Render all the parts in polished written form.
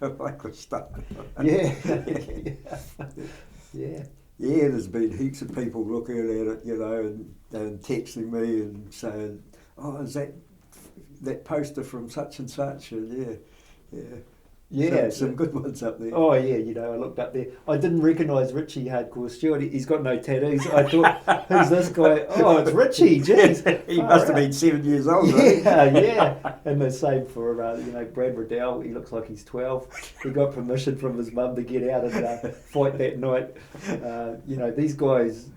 like the start. Yeah. Yeah. Yeah, there's been heaps of people looking at it, you know, and texting me and saying, "Oh, is that poster from such and such?" And Yeah. some good ones up there. Oh yeah, you know, I looked up there. I didn't recognise Richie Hardcore Stewart. He's got no tattoos. I thought, who's this guy? Oh, it's Richie. Jeez, He must have been 7 years old. Yeah. And the same for Brad Riddell. He looks like he's 12. He got permission from his mum to get out and fight that night. These guys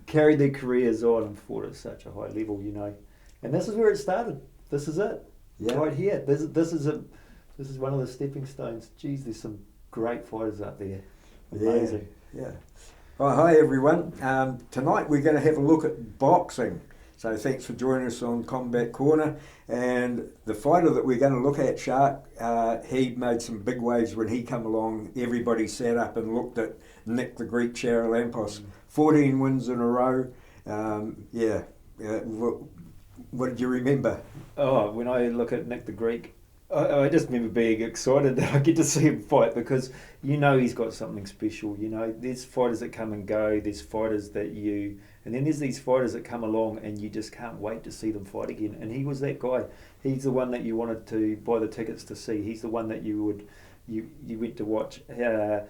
carried their careers on and fought at such a high level. You know, and this is where it started. This is it. Yeah. Right here. This is one of the stepping stones. Geez, there's some great fighters up there. Amazing. Yeah. Well, hi everyone. Tonight we're going to have a look at boxing. So thanks for joining us on Combat Corner. And the fighter that we're going to look at, Shark, he made some big waves when he come along. Everybody sat up and looked at Nick the Greek CHARALAMPOUS. 14 wins in a row. What did you remember? Oh, when I look at Nick the Greek, I just remember being excited that I get to see him fight, because you know he's got something special. You know, there's fighters that come and go, there's fighters and then there's these fighters that come along and you just can't wait to see them fight again. And he was that guy. He's the one that you wanted to buy the tickets to see. He's the one that you went to watch. The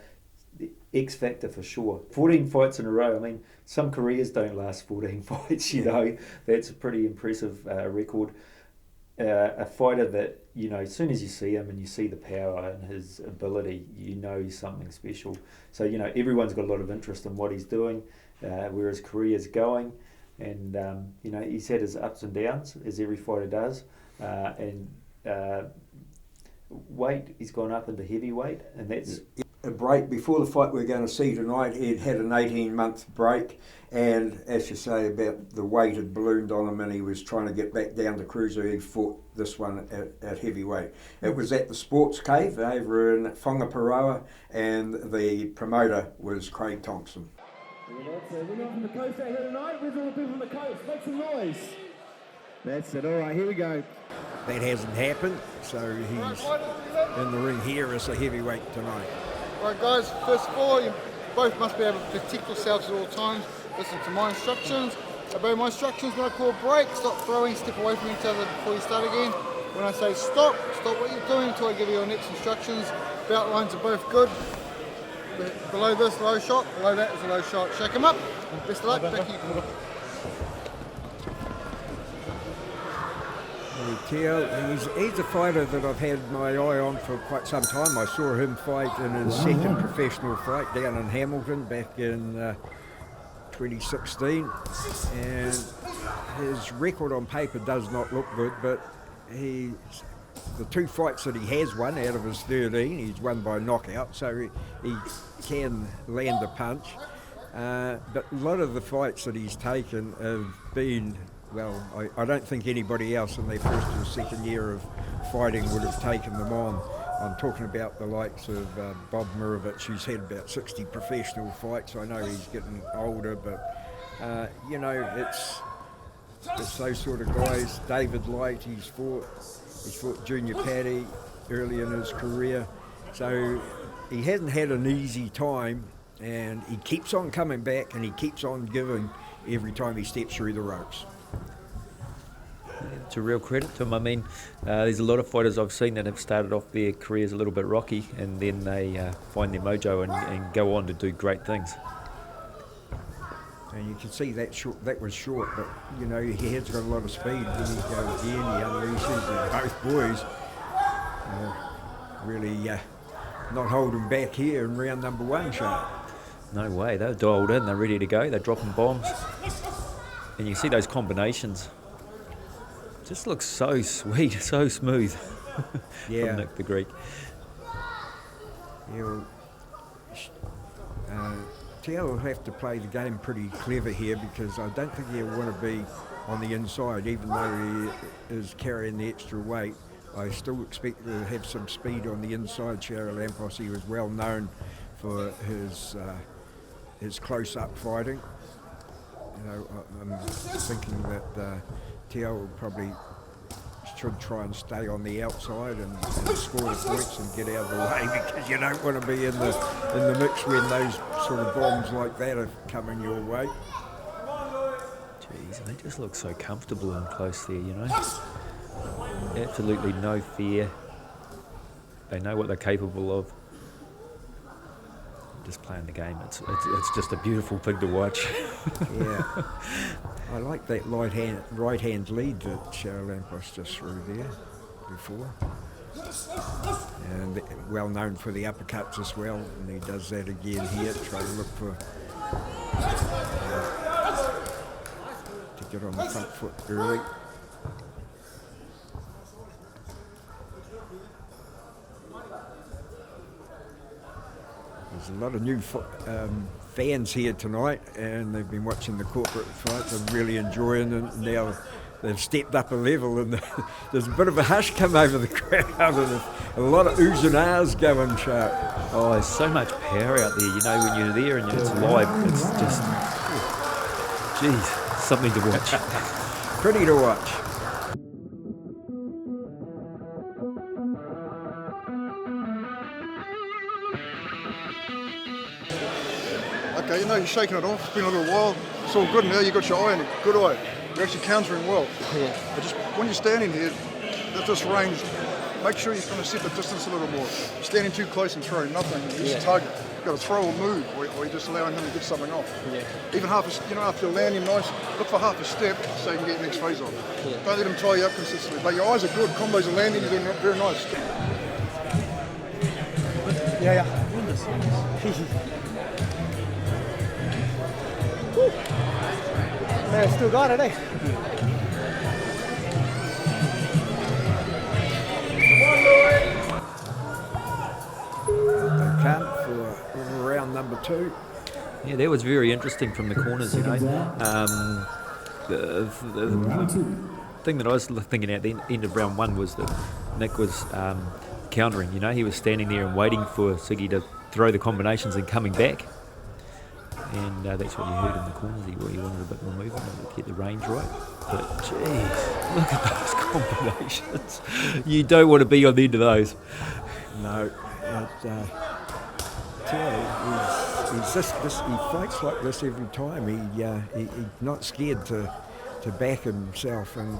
X Factor for sure. 14 fights in a row. I mean, some careers don't last 14 fights, you know. That's a pretty impressive record. A fighter that, you know, as soon as you see him and you see the power and his ability, you know he's something special. So, you know, everyone's got a lot of interest in what he's doing, where his career's going. And, he's had his ups and downs, as every fighter does. Weight, he's gone up into heavyweight, and that's... A break before the fight we're going to see tonight. He'd had an 18-month break, and as you say, about the weight had ballooned on him, and he was trying to get back down to cruiser. He fought this one at heavyweight. It was at the Sports Cave over in Whangaparoa, and the promoter was Craig Thompson. We're not from the coast out here tonight. Where's all the people from the coast? Make some noise. That's it. All right, here we go. That hasn't happened, so he's in the ring here as a heavyweight tonight. Right guys, first of all, you both must be able to protect yourselves at all times. Listen to my instructions, obey my instructions. When I call break, stop throwing, step away from each other before you start again. When I say stop what you're doing until I give you your next instructions. Belt lines are both good. Below this, low shot, below that is a low shot. Shake them up, best of luck, back you can. He's a fighter that I've had my eye on for quite some time. I saw him fight in his second professional fight down in Hamilton back in 2016, and his record on paper does not look good, but the two fights that he has won out of his 13, he's won by knockout, so he can land a punch. But a lot of the fights that he's taken have been... Well, I don't think anybody else in their first or second year of fighting would have taken them on. I'm talking about the likes of Bob Mirovich, who's had about 60 professional fights. I know he's getting older, but, it's those sort of guys. David Light, he's fought Junior Paddy early in his career. So he hasn't had an easy time, and he keeps on coming back and he keeps on giving every time he steps through the ropes. It's a real credit to him. I mean, there's a lot of fighters I've seen that have started off their careers a little bit rocky, and then they find their mojo and go on to do great things. And you can see that was short, but you know, he has got a lot of speed. When he goes again, he unleashes, and both boys really not holding back here in round number one, Sharp. No way, they're dialed in, they're ready to go, they're dropping bombs. And you see those combinations. Just looks so sweet, so smooth. From Nick the Greek. Teo will have to play the game pretty clever here, because I don't think he'll want to be on the inside, even though he is carrying the extra weight. I still expect to have some speed on the inside. CHARALAMPOUS, he was well known for his close-up fighting. I'm thinking that Teo will probably should try and stay on the outside and score the points and get out of the way, because you don't want to be in the mix when those sort of bombs like that are coming your way. Jeez, they just look so comfortable and close there, you know. Absolutely no fear. They know what they're capable of. Just playing the game. It's just a beautiful thing to watch. Yeah. I like that right hand lead that CHARALAMPOUS just threw there before. And well known for the uppercuts as well, and he does that again here, try to look for to get on the front foot early. There's a lot of new fans here tonight, and they've been watching the corporate fights. They're really enjoying it. Now they've stepped up a level, and there's a bit of a hush come over the crowd, and a lot of oohs and ahs going, Shark. Oh, there's so much power out there, you know, when you're there and it's live. It's just, geez, something to watch. Pretty to watch. Okay, you know you're shaking it off. It's been a little while. It's all good now. You got your eye in it. Good eye. You're actually countering well. Yeah. But just when you're standing here, at this range, make sure you're going to set the distance a little more. Standing too close and throwing nothing. You just tug it. You've got to throw or move, or you're just allowing him to get something off. Yeah. Even after you're landing nice, look for half a step so you can get your next phase on. Yeah. Don't let him tie you up consistently. But your eyes are good. Combos are landing. You're doing very nice. Yeah. Man, still got it, eh? They come for round number 2. Yeah, that was very interesting from the corners, you know. The thing that I was thinking at the end of round 1 was that Nick was countering, you know. He was standing there and waiting for Siggy to throw the combinations and coming back. And that's what you heard in the corners. He wanted a bit more movement to get the range right. But, jeez, look at those combinations. You don't want to be on the end of those. No, but he fights like this every time. He's not scared to back himself, and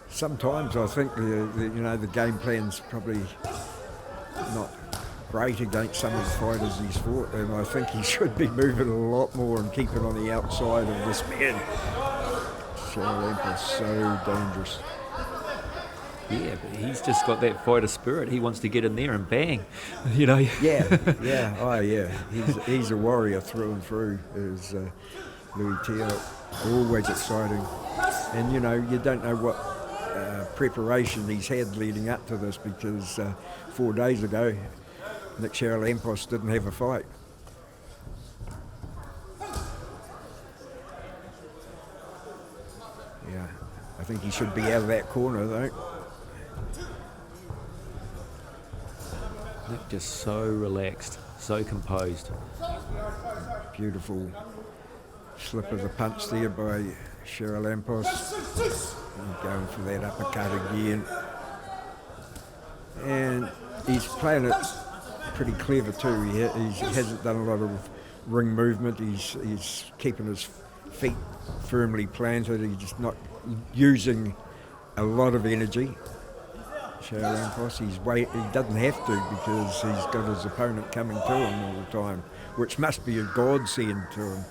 sometimes I think the game plan's probably not great against some of the fighters he's fought, and I think he should be moving a lot more and keeping on the outside of this man. CHARALAMPOUS so dangerous. Yeah, but he's just got that fighter spirit. He wants to get in there and bang, you know. Yeah. Oh, yeah. He's a warrior through and through. Is Louis Teo. Always exciting, and you don't know what preparation he's had leading up to this, because 4 days ago, Nick CHARALAMPOUS didn't have a fight. Yeah, I think he should be out of that corner though. Nick just so relaxed, so composed. Beautiful slip of the punch there by CHARALAMPOUS. Going for that uppercut again. And he's playing it pretty clever too. He hasn't done a lot of ring movement. He's keeping his feet firmly planted. He's just not using a lot of energy. CHARALAMPOUS, he doesn't have to, because he's got his opponent coming to him all the time, which must be a godsend to him.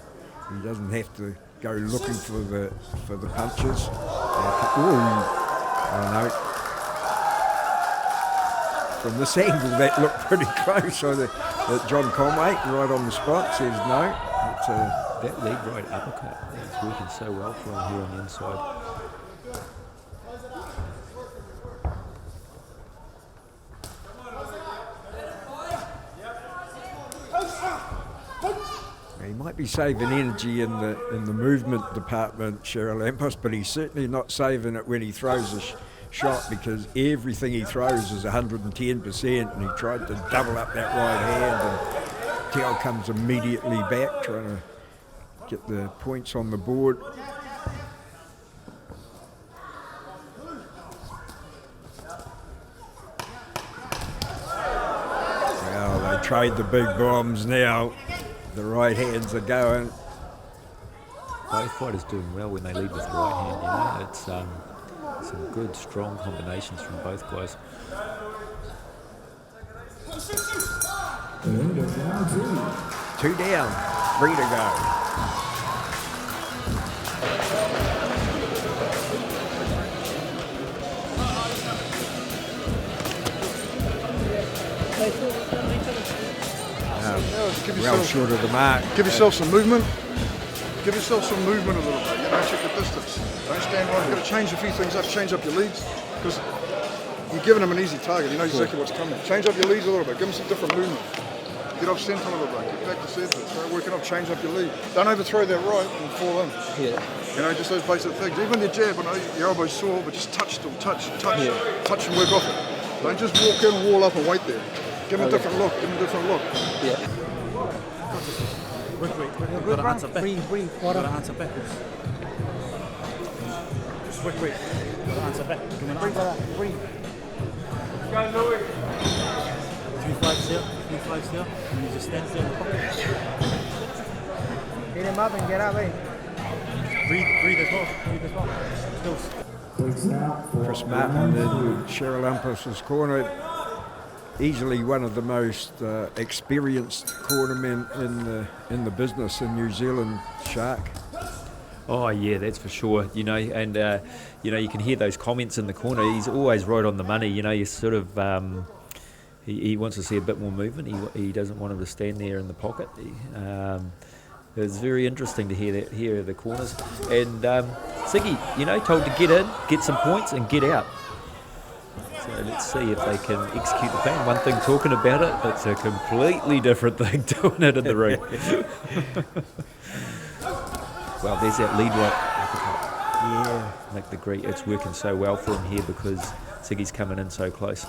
He doesn't have to go looking for the punches. Oh no. From this angle, that looked pretty close. So that John Conway, right on the spot, says no. That leg right uppercut, it's working so well for him here on the inside. He might be saving energy in the movement department, CHARALAMPOUS, but he's certainly not saving it when he throws a shot, because everything he throws is 110%, and he tried to double up that right hand, and Teo comes immediately back, trying to get the points on the board. trade the big bombs now. The right hands are going. Both fighters doing well when they lead with the right hand, you know. It's some good, strong combinations from both guys. Two down, 3 to go. Well short of the mark. Give yourself some movement. Give yourself some movement a little bit. You know, check the distance. Don't stand right. You've got to change a few things up. Change up your leads because you're giving him an easy target. He knows exactly what's coming. Change up your leads a little bit. Give him some different movement. Get off centre a little bit. Get back to centre. Start working up. Change up your lead. Don't overthrow that right and fall in. Yeah. You know, just those basic things. Even your jab, I know your elbow's sore, but just touch still. Touch and work off it. Don't just walk in, wall up and wait there. Give him a different look. Give him a different look. Yeah. You've got to answer back. Breathe. Got to answer backwards. Quick. Got to answer back. Come on, answer. Breathe. Go, Louis. 3 flags here. And you just stand there in the pocket. Get him up and get up, eh? Breathe as well. Stills. Chris Martin in CHARALAMPOUS' corner. Easily one of the most experienced cornermen in the business in New Zealand, Shark. Oh yeah, that's for sure. You know, and you know, you can hear those comments in the corner. He's always right on the money. You know, you sort of he wants to see a bit more movement. He doesn't want him to stand there in the pocket. It's very interesting to hear the corners. And Siggy, you know, told to get in, get some points, and get out. So let's see if they can execute the plan. One thing talking about it, it's a completely different thing doing it in the ring. Well, there's that lead right. Yeah, Nick the Greek. It's working so well for him here because Siggy's coming in so close.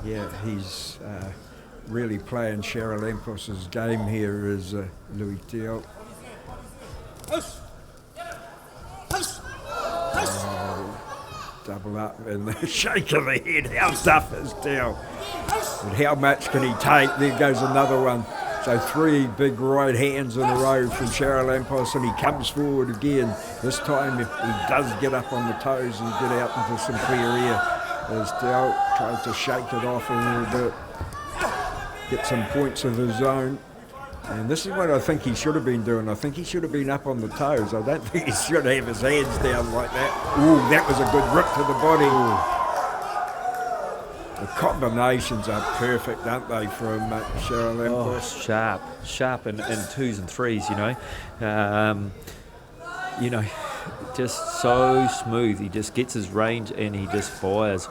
Yeah, he's really playing CHARALAMPOUS' game here is Louis Teal. Double up and the shake of the head. How tough is Teal? And how much can he take? There goes another one. So 3 big right hands in a row from CHARALAMPOUS, and he comes forward again. This time he does get up on the toes and get out into some clear air as Teal tries to shake it off a little bit, get some points of his own. And this is what I think he should have been doing. I think he should have been up on the toes. I don't think he should have his hands down like that. Ooh, that was a good rip to the body. Ooh. The combinations are perfect, aren't they, from CHARALAMPOUS? Oh, sharp in 2s and 3s, you know, just so smooth. He just gets his range and he just fires.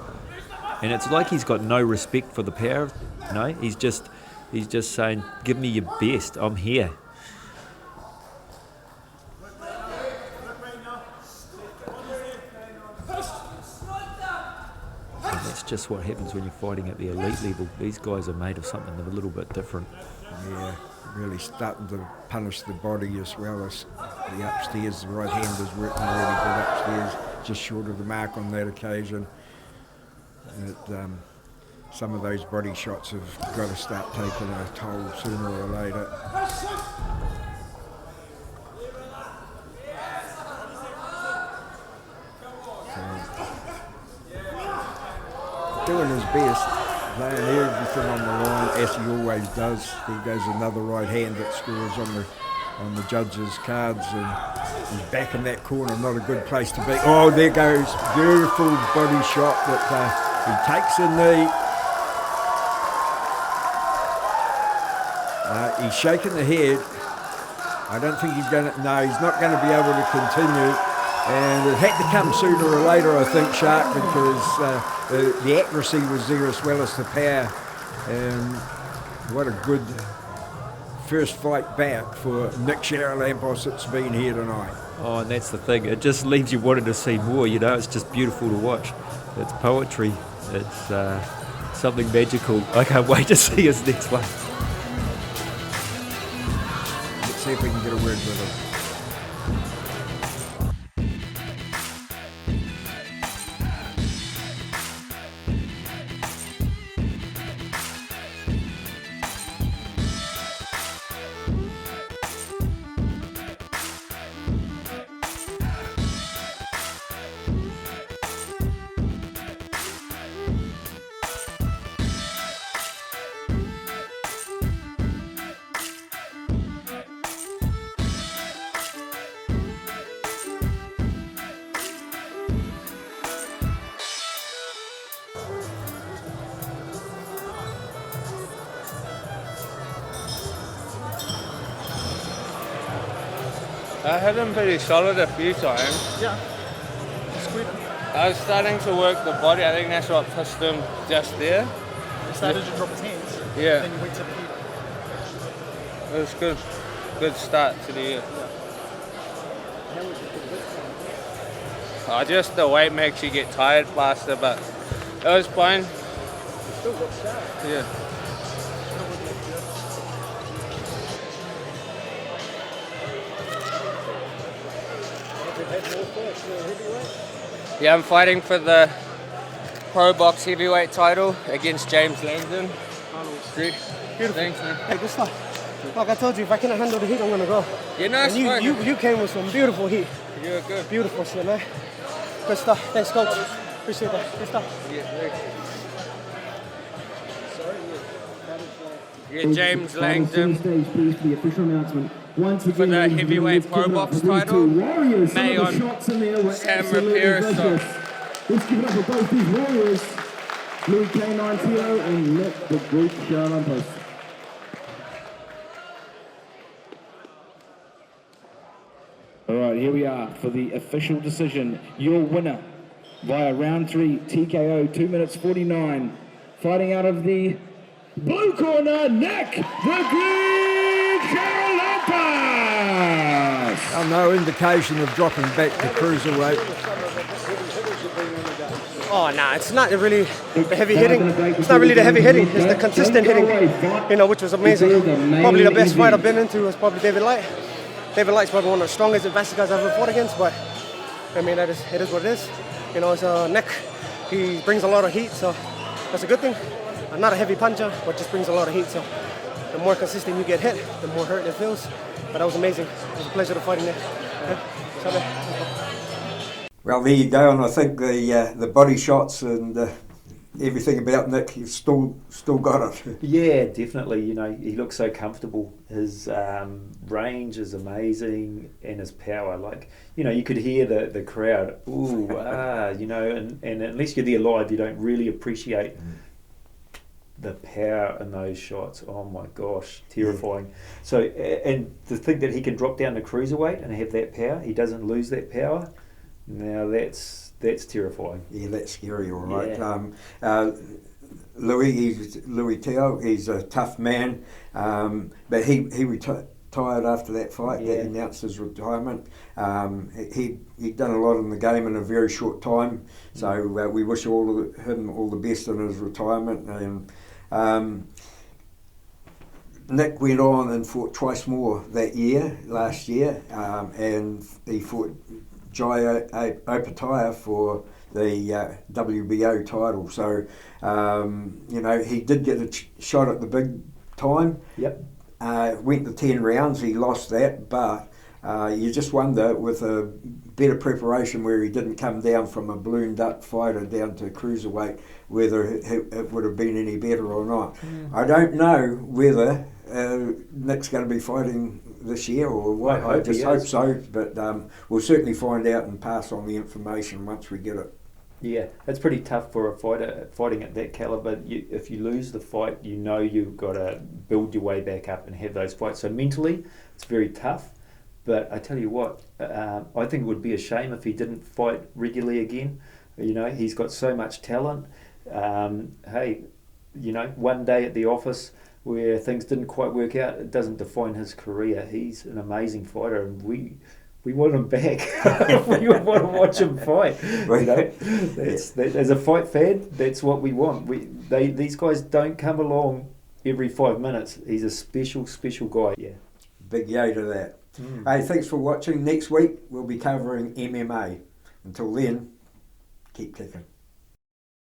And it's like he's got no respect for the power. You know, he's just saying, give me your best, I'm here. And that's just what happens when you're fighting at the elite level. These guys are made of something a little bit different. Yeah, really starting to punish the body as well as the upstairs. The right hand is working really good upstairs, just short of the mark on that occasion. Some of those body shots have got to start taking a toll sooner or later. Doing his best, laying everything on the line as he always does. There goes another right hand that scores on the judges' cards, and he's back in that corner. Not a good place to be. Oh, there goes beautiful body shot that he takes a knee. He's shaking the head. I don't think he's going to. No, he's not going to be able to continue. And it had to come sooner or later, I think, Shark, because the accuracy was there as well as the power. And what a good first fight back for Nick CHARALAMPOUS that's been here tonight. Oh, and that's the thing. It just leaves you wanting to see more, you know. It's just beautiful to watch. It's poetry. It's something magical. I can't wait to see his next one. Let's see if we can get a word with him. I hit him pretty solid a few times. Yeah. Squid. I was starting to work the body. I think that's what pushed him just there. He started to drop his hands. Yeah. Then you went to the head. It was good. Good start to the year. Just the weight makes you get tired faster, but it was fine. Still got sharp. Yeah. Yeah, I'm fighting for the Pro Box Heavyweight title against James Langdon. Beautiful. Thanks, man. Hey, good stuff. Like I told you, if I cannot handle the heat, I'm gonna go. Yeah, nice. And you came with some beautiful heat. You were good. Beautiful shit, man. Good stuff. Thanks, coach. Appreciate that. Good stuff. Yeah, James Langdon Stage, please, for the official announcement. Once again, for the heavyweight pro box title. Warriors. May Some of on the shots in there were Sam absolutely Rapier vicious. stop. Let's give it up for both these warriors. Luke K90 and Nick the Greek CHARALAMPOUS. All right, here we are for the official decision. Your winner via round 3 TKO, 2 minutes 49. Fighting out of the blue corner, Nick the Greek CHARALAMPOUS. No indication of dropping back to cruiserweight. Oh, nah, it's not really the heavy hitting. It's not really the heavy hitting. It's the consistent hitting, which was amazing. Probably the best fight I've been into was probably David Light. David Light's probably one of the strongest and best guys I've ever fought against, but I mean, it is what it is. It's Nick. He brings a lot of heat, so that's a good thing. I'm not a heavy puncher, but just brings a lot of heat, so the more consistent you get hit, the more hurt it feels. But that was amazing. It was a pleasure to fight in there. Well, there you go, and I think the body shots and everything about Nick, he's still got it. Yeah, definitely. He looks so comfortable. His range is amazing, and his power. You could hear the crowd. Ooh, and unless you're there live, you don't really appreciate the power in those shots. Oh my gosh, terrifying. Yeah. So, and to think that he can drop down to cruiserweight and have that power, he doesn't lose that power. Now that's terrifying. Yeah, that's scary, all right. Yeah. Louis Teo, he's a tough man, but he retired after that fight. Yeah. That announced his retirement. He'd done a lot in the game in a very short time, so we wish him all the best in his retirement. And Nick went on and fought twice more last year, and he fought Jai Opataya for the WBO title. So, he did get a shot at the big time. Yep. Went to 10 rounds, he lost that, but you just wonder, with a better preparation where he didn't come down from a ballooned up fighter down to cruiserweight, whether it would have been any better or not. I don't know whether Nick's going to be fighting this year or what. I just hope so, but we'll certainly find out and pass on the information once we get it. Yeah, it's pretty tough for a fighter fighting at that caliber. If you lose the fight, you've got to build your way back up and have those fights. So mentally, it's very tough. But I tell you what, I think it would be a shame if he didn't fight regularly again. He's got so much talent. One day at the office where things didn't quite work out, it doesn't define his career. He's an amazing fighter, and we want him back. We want to watch him fight. As a fight fan, that's what we want. These guys don't come along every 5 minutes. He's a special guy. Yeah. Big yay to that. Hey, thanks for watching. Next week we'll be covering MMA. Until then, keep kicking.